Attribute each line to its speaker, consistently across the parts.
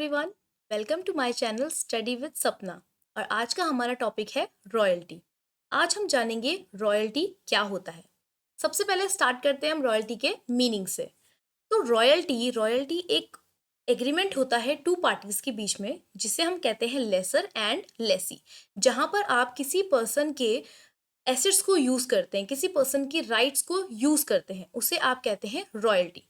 Speaker 1: Everyone, welcome to my channel study with Sapna. और आज का हमारा टॉपिक है रॉयल्टी। आज हम जानेंगे रॉयल्टी क्या होता है। सबसे पहले स्टार्ट करते हैं हम रॉयल्टी के मीनिंग से। तो रॉयल्टी एक एग्रीमेंट होता है टू पार्टीज के बीच में, जिसे हम कहते हैं लेसर एंड लेसी। जहां पर आप किसी पर्सन के एसेट्स को यूज करते हैं, किसी पर्सन की राइट्स को यूज करते हैं, उसे आप कहते हैं royalty.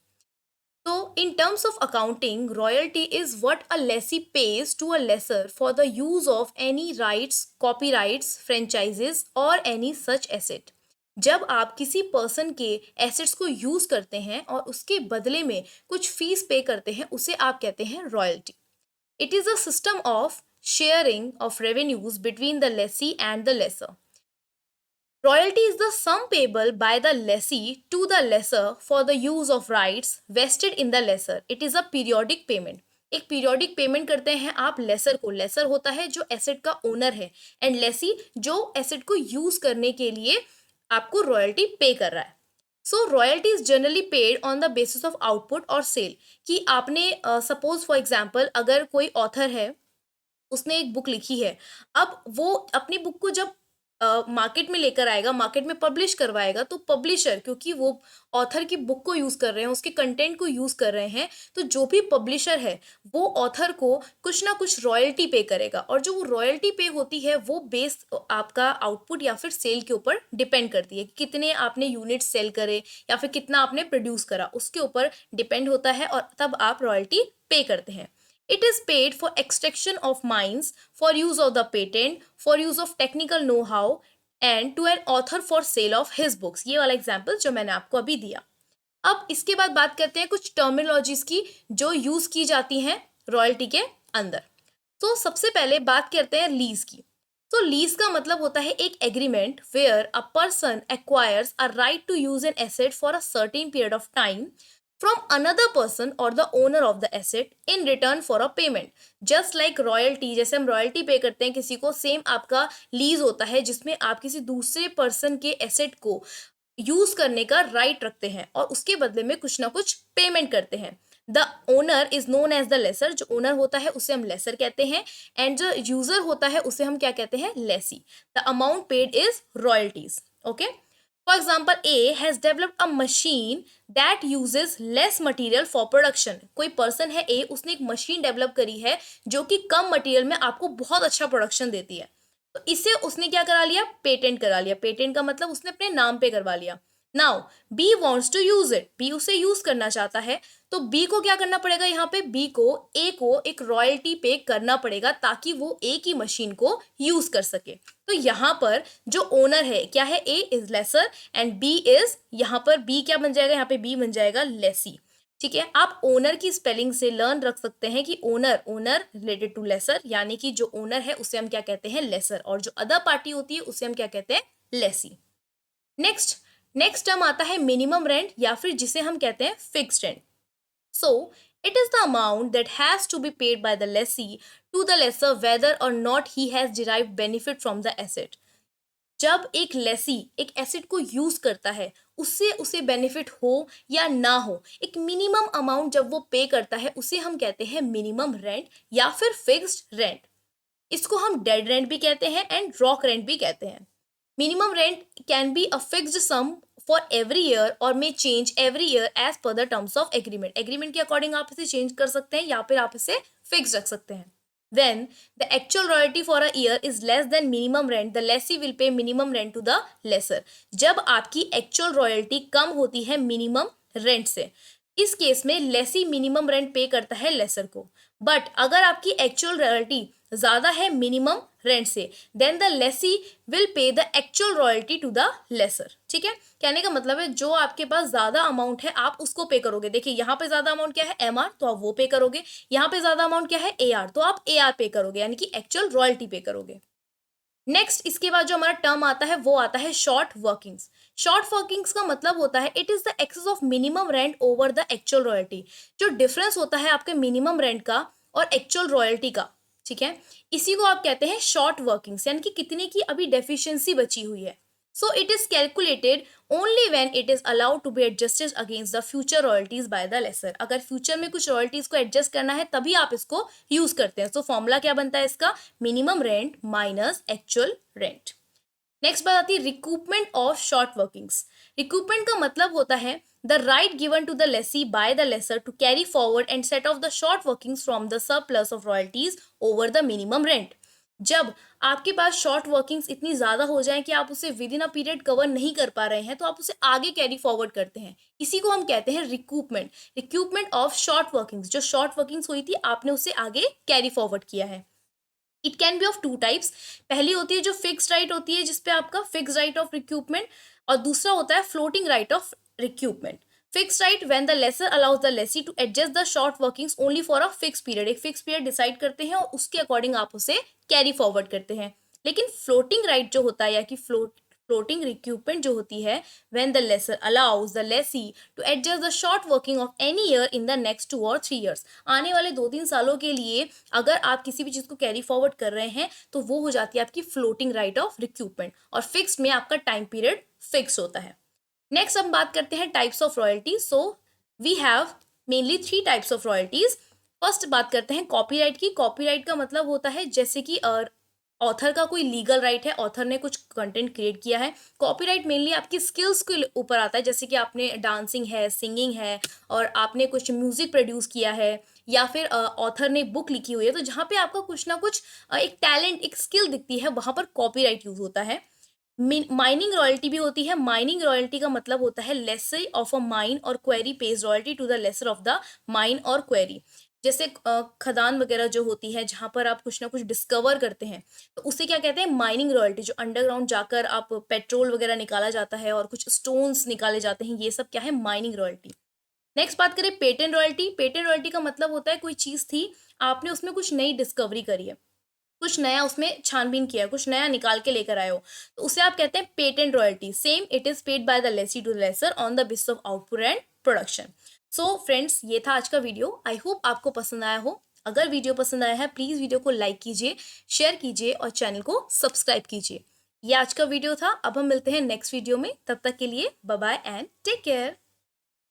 Speaker 1: So, in terms of accounting, royalty is what a lessee pays to a lessor for the use of any rights, copyrights, franchises or any such asset. जब आप किसी पर्सन के एसेट्स को यूज करते हैं और उसके बदले में कुछ फीस पे करते हैं, उसे आप कहते हैं royalty. It is a system of sharing of revenues between the lessee and the lessor. Royalty is the sum payable by the lessee to the lessor for the use of rights vested in the lessor. It is a periodic payment. एक periodic payment करते हैं आप laser को। Laser होता है जो asset का owner है, एंड लेसी जो एसेट को यूज करने के लिए आपको रॉयल्टी पे कर रहा है। So royalty is generally paid on the basis of output और सेल। कि आपने सपोज फॉर एग्जाम्पल, अगर कोई ऑथर है, उसने एक बुक लिखी है, अब वो अपनी बुक को जब मार्केट में लेकर आएगा, मार्केट में पब्लिश करवाएगा, तो पब्लिशर, क्योंकि वो ऑथर की बुक को यूज कर रहे हैं, उसके कंटेंट को यूज कर रहे हैं, तो जो भी पब्लिशर है वो ऑथर को कुछ ना कुछ रॉयल्टी पे करेगा। और जो वो रॉयल्टी पे होती है वो बेस आपका आउटपुट या फिर सेल के ऊपर डिपेंड करती है कि कितने आपने यूनिट सेल करे या फिर कितना आपने प्रोड्यूस करा, उसके ऊपर डिपेंड होता है, और तब आप रॉयल्टी पे करते हैं। It is paid for extraction of mines, for use of the patent, for use of technical know-how and to an author for sale of his books। ये वाला एग्जाम्पल जो मैंने आपको अभी दिया। अब इसके बाद बात करते हैं कुछ टर्मिनोलॉजीज की जो यूज की जाती हैं रॉयल्टी के अंदर। तो सबसे पहले बात करते हैं लीज की। तो लीज का मतलब होता है एक agreement where a person acquires a right to use an asset for a certain period of time from another person or the owner of the asset in return for a payment। just like royalty, जैसे हम royalty पे करते हैं किसी को, same आपका lease होता है जिसमें आप किसी दूसरे पर्सन के एसेट को यूज करने का राइट रखते हैं और उसके बदले में कुछ ना कुछ पेमेंट करते हैं। The owner is known as the lessor. जो ओनर होता है उसे हम लेसर कहते हैं, एंड जो यूजर होता है उसे हम क्या कहते हैं, lessee. The amount paid is royalties. Okay, for example, A has developed a machine that uses less material for production. कोई पर्सन है ए, उसने एक मशीन डेवलप करी है जो कि कम मटीरियल में आपको बहुत अच्छा प्रोडक्शन देती है। तो इसे उसने क्या करा लिया, पेटेंट करा लिया। पेटेंट का मतलब उसने अपने नाम पे करवा लिया। Now B wants to use it, B उसे यूज करना चाहता है, तो बी को क्या करना पड़ेगा, यहाँ पे बी को ए को एक रॉयल्टी पे करना पड़ेगा ताकि वो ए की मशीन को यूज कर सके। तो यहाँ पर जो ओनर है क्या है, A is lessor and B is, यहाँ पर बी क्या बन जाएगा, यहाँ पे बी बन जाएगा लेसी। ठीक है, आप ओनर की स्पेलिंग से लर्न रख सकते हैं कि owner, owner related to lessor, यानी कि जो ओनर है उसे हम क्या कहते हैं, लेसर, और जो अदर पार्टी होती है उसे हम क्या कहते हैं, लेसी। नेक्स्ट नेक्स्ट टर्म आता है मिनिमम रेंट, या फिर जिसे हम कहते हैं fixed rent. So it is the amount that has to be paid by the lessee to the lessor whether or not he has derived benefit from the asset। जब एक लेसी एक एसेट को यूज करता है, उससे उसे बेनिफिट हो या ना हो, एक मिनिमम अमाउंट जब वो पे करता है उसे हम कहते हैं मिनिमम रेंट या फिर फिक्स्ड रेंट। इसको हम डेड रेंट भी कहते हैं एंड रॉक रेंट भी कहते हैं। Minimum rent can be a fixed sum for every year और may change every year as per the terms of agreement. Agreement के अकॉर्डिंग आप इसे चेंज कर सकते हैं या फिर आप इसे फिक्स रख सकते हैं। When the actual royalty for a year is less than minimum rent, the lessee will pay minimum rent to the lessor। जब आपकी actual royalty कम होती है minimum rent से, इस केस में लेसी मिनिमम रेंट पे करता है लेसर को। बट अगर आपकी एक्चुअल रॉयल्टी ज्यादा है मिनिमम रेंट से, then the lessee will pay the actual royalty to the lessor. ठीक है, कहने का मतलब है जो आपके पास ज्यादा अमाउंट है आप उसको पे करोगे। देखिए यहाँ पे ज्यादा अमाउंट क्या है, एम आर, तो आप वो पे करोगे। यहाँ पे ज्यादा अमाउंट क्या है, ए आर, तो आप ए आर पे करोगे, यानी कि एक्चुअल रॉयल्टी पे करोगे। नेक्स्ट इसके बाद जो हमारा टर्म आता है वो आता है शॉर्ट वर्किंग्स। शॉर्ट वर्किंग्स का मतलब होता है it is the excess of minimum rent over the actual royalty. जो डिफरेंस होता है आपके मिनिमम रेंट का और एक्चुअल रॉयल्टी का, ठीक है, इसी को आप कहते हैं शॉर्ट वर्किंग्स, यानी कि कितने की अभी डेफिशिएंसी बची हुई है। So it is calculated only when it is allowed to be adjusted against the future royalties by the lessor. अगर फ्यूचर में कुछ रॉयल्टीज को एडजस्ट करना है तभी आप इसको यूज करते हैं. सो फॉर्मूला क्या बनता है इसका? Minimum rent minus actual rent. Next बात आती है recoupment of short workings. Recoupment का मतलब होता है the right given to the lessee by the lessor to carry forward and set off the short workings from the surplus of royalties over the minimum rent. जब आपके पास short workings इतनी ज्यादा हो जाए कि आप उसे with in a period cover नहीं कर पा रहे हैं तो आप उसे आगे कैरी फॉरवर्ड करते हैं. इसी को हम कहते हैं रिकूपमेंट. रिकूपमेंट ऑफ शॉर्ट वर्किंग्स. जो शॉर्ट वर्किंग्स हुई थी आपने उसे आगे कैरी फॉरवर्ड किया है. It can be of two types. पहली होती है जो फिक्स राइट होती है जिसपे आपका फिक्स राइट ऑफ रिक्यूपमेंट, और दूसरा होता है floating right of recoupment. Fix right when the lessor allows the lessee to adjust the short workings only for a fix period. एक फिक्स पीरियड डिसाइड करते हैं और उसके अकॉर्डिंग आप उसे कैरी फॉरवर्ड करते हैं. लेकिन फ्लोटिंग राइट जो होता है या कि फ्लोटिंग रिक्यूपमेंट जो होती है when the lessor allows the lessee to adjust the short working of any year in the next 2 or 3 years. आने वाले 2-3 सालों के लिए अगर आप किसी भी चीज को कैरी फॉरवर्ड कर रहे हैं तो वो हो जाती है आपकी फ्लोटिंग राइट ऑफ रिक्यूपमेंट, और फिक्स में आपका टाइम पीरियड फिक्स होता है. नेक्स्ट हम बात करते हैं types of royalty. So we have mainly 3 types of royalties. First बात करते हैं कॉपीराइट की. कॉपीराइट का मतलब होता है जैसे कि ऑथर का कोई लीगल राइट है, ऑथर ने कुछ कंटेंट क्रिएट किया है. कॉपीराइट मेनली आपकी स्किल्स के ऊपर आता है, जैसे कि आपने डांसिंग है, सिंगिंग है, और आपने कुछ म्यूजिक प्रोड्यूस किया है, या फिर ऑथर ने बुक लिखी हुई है. तो जहाँ पे आपका कुछ ना कुछ एक टैलेंट, एक स्किल दिखती है, वहां पर कॉपीराइट यूज होता है. माइनिंग रॉयल्टी भी होती है. माइनिंग रॉयल्टी का मतलब होता है लेसर ऑफ अ माइन और quarry pays royalty to the lessor of the mine और क्वेरी. जैसे खदान वगैरह जो होती है जहां पर आप कुछ ना कुछ डिस्कवर करते हैं तो उसे क्या कहते हैं? Mining royalty. जो अंडरग्राउंड जाकर आप पेट्रोल वगैरह निकाला जाता है और कुछ स्टोन्स निकाले जाते हैं, ये सब क्या है? Mining royalty. नेक्स्ट बात करें पेटेंट रॉयल्टी. पेटेंट रॉयल्टी का मतलब होता है कोई चीज थी, आपने उसमें कुछ नई डिस्कवरी करी है, कुछ नया उसमें छानबीन किया, कुछ नया निकाल के लेकर आए हो, तो उसे आप कहते हैं patent royalty. Same it is paid by the lessee to lessor on the basis of output and production. So friends, ये था आज का वीडियो. आई होप आपको पसंद आया हो. अगर वीडियो पसंद आया है प्लीज वीडियो को लाइक कीजिए, शेयर कीजिए और चैनल को सब्सक्राइब कीजिए. ये आज का वीडियो था. अब हम मिलते हैं नेक्स्ट वीडियो में. तब तक के लिए bye bye and take care.